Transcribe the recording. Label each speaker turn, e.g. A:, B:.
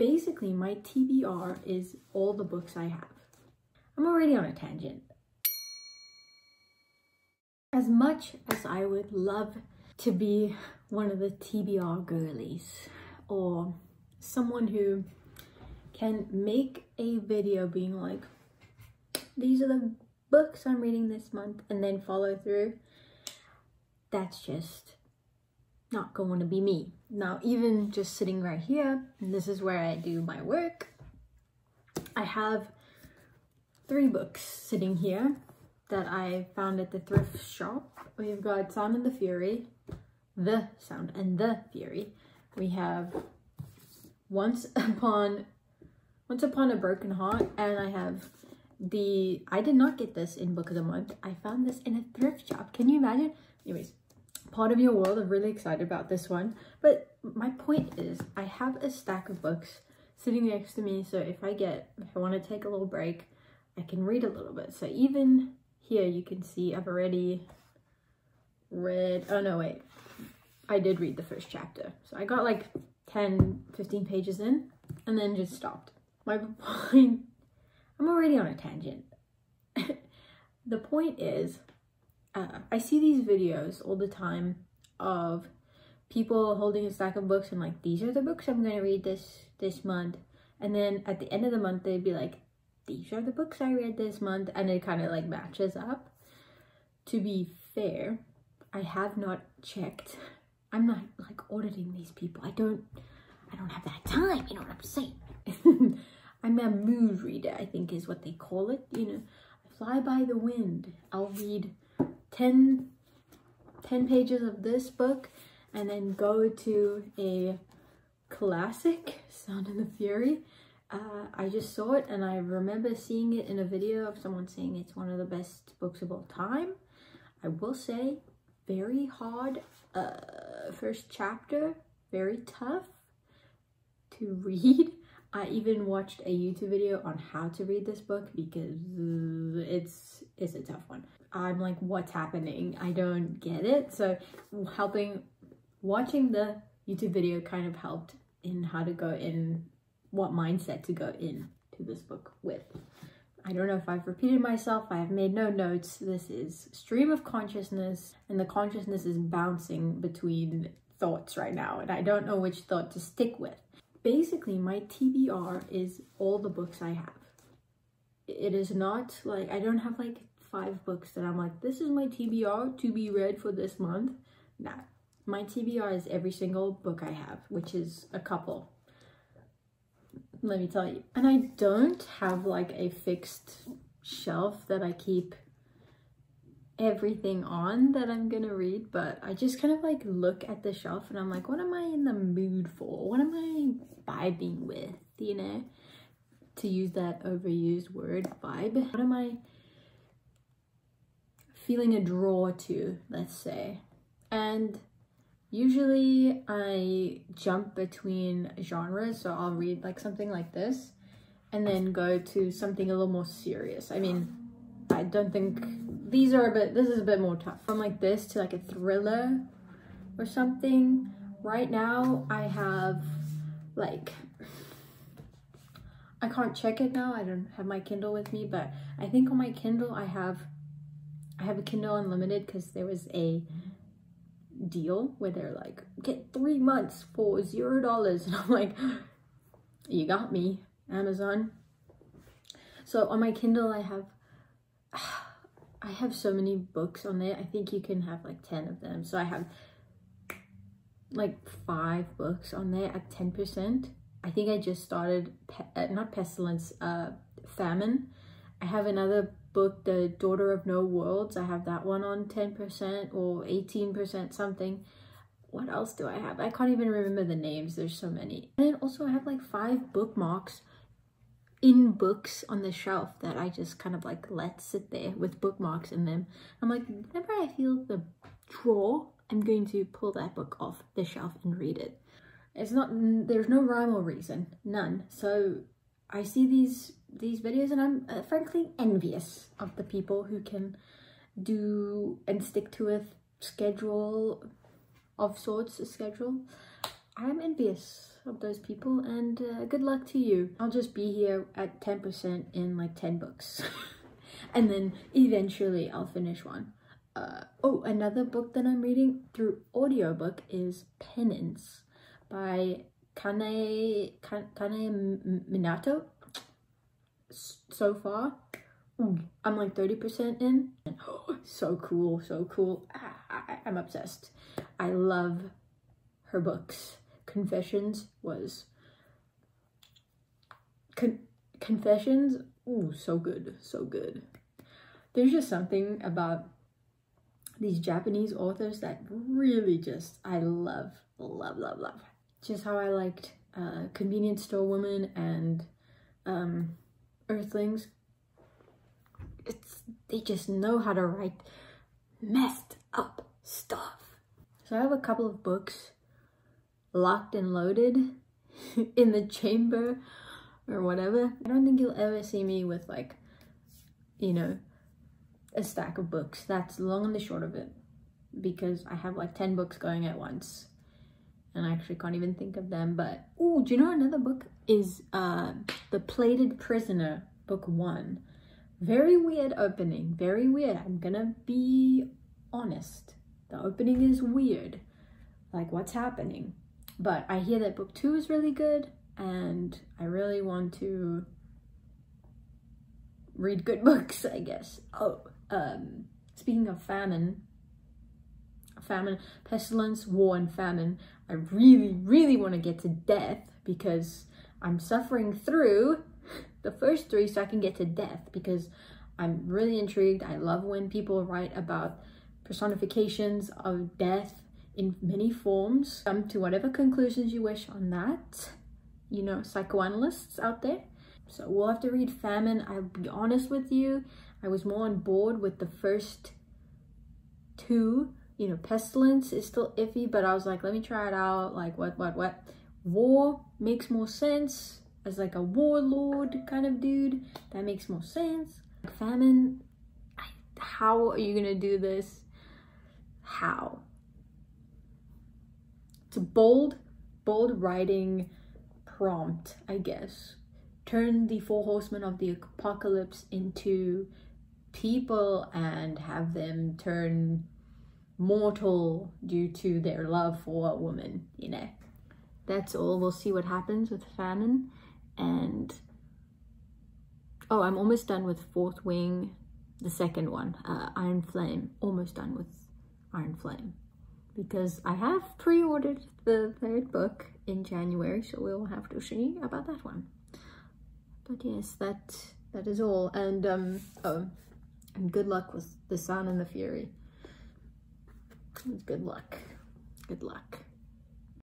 A: Basically, my TBR is all the books I have. I'm already on a tangent. As much as I would love to be one of the TBR girlies, or someone who can make a video being like, these are the books I'm reading this month, and then follow through, that's just not going to be me. Now, even just sitting right here, and this is where I do my work, I have 3 books sitting here that I found at the thrift shop. We've got Sound and the Fury, The Sound and the Fury. We have Once Upon a Broken Heart, and I have I did not get this in Book of the Month. I found this in a thrift shop. Can you imagine? Anyways, Part of Your World. I'm really excited about this one. But my point is, I have a stack of books sitting next to me, so if I want to take a little break, I can read a little bit. So even here you can see I've already read, oh no wait, I did read the first chapter. So I got like 10-15 pages in and then just stopped. My point, I'm already on a tangent. The point is, I see these videos all the time of people holding a stack of books and like, these are the books I'm going to read this month. And then at the end of the month, they'd be like, these are the books I read this month. And it kind of like matches up. To be fair, I have not checked. I'm not like auditing these people. I don't have that time. You know what I'm saying? I'm a mood reader, I think is what they call it. You know, I fly by the wind. I'll read 10 pages of this book and then go to a classic, Sound and the Fury. I just saw it and I remember seeing it in a video of someone saying it's one of the best books of all time. I will say, very hard first chapter, very tough to read. I even watched a YouTube video on how to read this book because it's a tough one. I'm like, what's happening? I don't get it. So watching the YouTube video kind of helped in how to go in, what mindset to go in to this book with. I don't know if I've repeated myself. I have made no notes. This is stream of consciousness, and the consciousness is bouncing between thoughts right now, and I don't know which thought to stick with. Basically, my TBR is all the books I have. It is not like, I don't have like 5 books that I'm like, this is my TBR to be read for this month. Nah, my TBR is every single book I have, which is a couple. Let me tell you. And I don't have like a fixed shelf that I keep everything on that I'm gonna read, but I just kind of like look at the shelf and I'm like, what am I in the mood for? What am I vibing with, you know? To use that overused word, vibe. What am I feeling a draw to, let's say? And usually I jump between genres, so I'll read like something like this and then go to something a little more serious. I mean, I don't think this is a bit more tough. From like this to like a thriller or something. Right now I have like, I can't check it now, I don't have my Kindle with me, but I think on my Kindle I have a Kindle Unlimited because there was a deal where they're like, get 3 months for $0, and I'm like, you got me, Amazon. So on my Kindle I have so many books on there. I think you can have like 10 of them. So I have like 5 books on there at 10%. I think I just started, not Pestilence, Famine. I have another book, The Daughter of No Worlds. I have that one on 10% or 18% something. What else do I have? I can't even remember the names. There's so many. And then also I have like 5 bookmarks in books on the shelf that I just kind of like let sit there with bookmarks in them. I'm like, whenever I feel the draw, I'm going to pull that book off the shelf and read it. There's no rhyme or reason, none. So I see these videos and I'm frankly envious of the people who can do and stick to a schedule of sorts, I'm envious. of those people, and good luck to you. I'll just be here at 10% in like 10 books. And then eventually I'll finish one. Oh, another book that I'm reading through audiobook is Penance by Kane Minato. So far, I'm like 30% in. So cool, so cool. I'm obsessed. I love her books. Confessions was... Confessions, ooh, so good, so good. There's just something about these Japanese authors that really just, I love. Just how I liked Convenience Store Woman and Earthlings. They just know how to write messed up stuff. So I have a couple of books locked and loaded in the chamber or whatever. I don't think you'll ever see me with like, you know, a stack of books. That's long and the short of it, because I have like 10 books going at once and I actually can't even think of them. But oh, do you know another book is The Plated Prisoner, book 1. Very weird opening, very weird. I'm gonna be honest, the opening is weird, like what's happening. But I hear that book 2 is really good, and I really want to read good books, I guess. Oh, speaking of famine, pestilence, war, and famine, I really want to get to death, because I'm suffering through the first 3 so I can get to death, because I'm really intrigued. I love when people write about personifications of death in many forms. Come to whatever conclusions you wish on that, you know, psychoanalysts out there. So we'll have to read famine. I'll be honest with you, I was more on board with the first 2. You know, pestilence is still iffy, but I was like, let me try it out. Like what? War makes more sense. As like a warlord kind of dude, that makes more sense. Famine, how are you gonna do this? How? It's a bold writing prompt, I guess. Turn the 4 horsemen of the apocalypse into people and have them turn mortal due to their love for a woman, you know. That's all. We'll see what happens with famine. And oh, I'm almost done with Fourth Wing, the second one, Iron Flame. Almost done with Iron Flame, because I have pre-ordered the 3rd book in January, so we'll have to see about that one. But yes, that is all. And and good luck with The Sound and the Fury. Good luck.